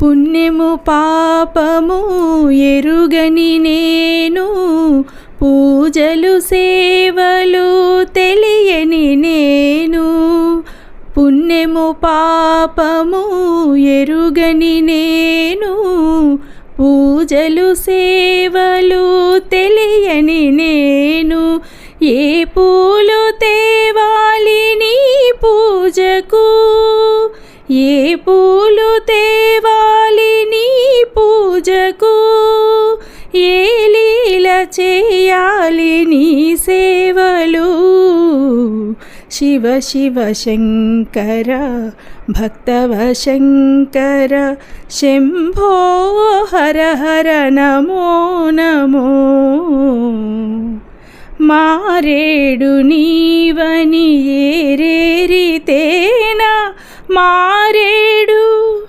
పుణ్యము పాపము ఎరుగని నేను, పూజలు సేవలు తెలియని నేను. పుణ్యము పాపము ఎరుగని నేను, పూజలు సేవలు తెలియని నేను. ఏ పూలు తేవాలి నీ పూజకు, ఏ పూలు తేవాలి నీ పూజకు, ఏ లీల చేయాలి నీ సేవలు. శివ శివ శంకర భక్తవ శంకర, శంభో హర హర నమో నమో. మారేడు నీవని ఏరేరితేనా మారేడు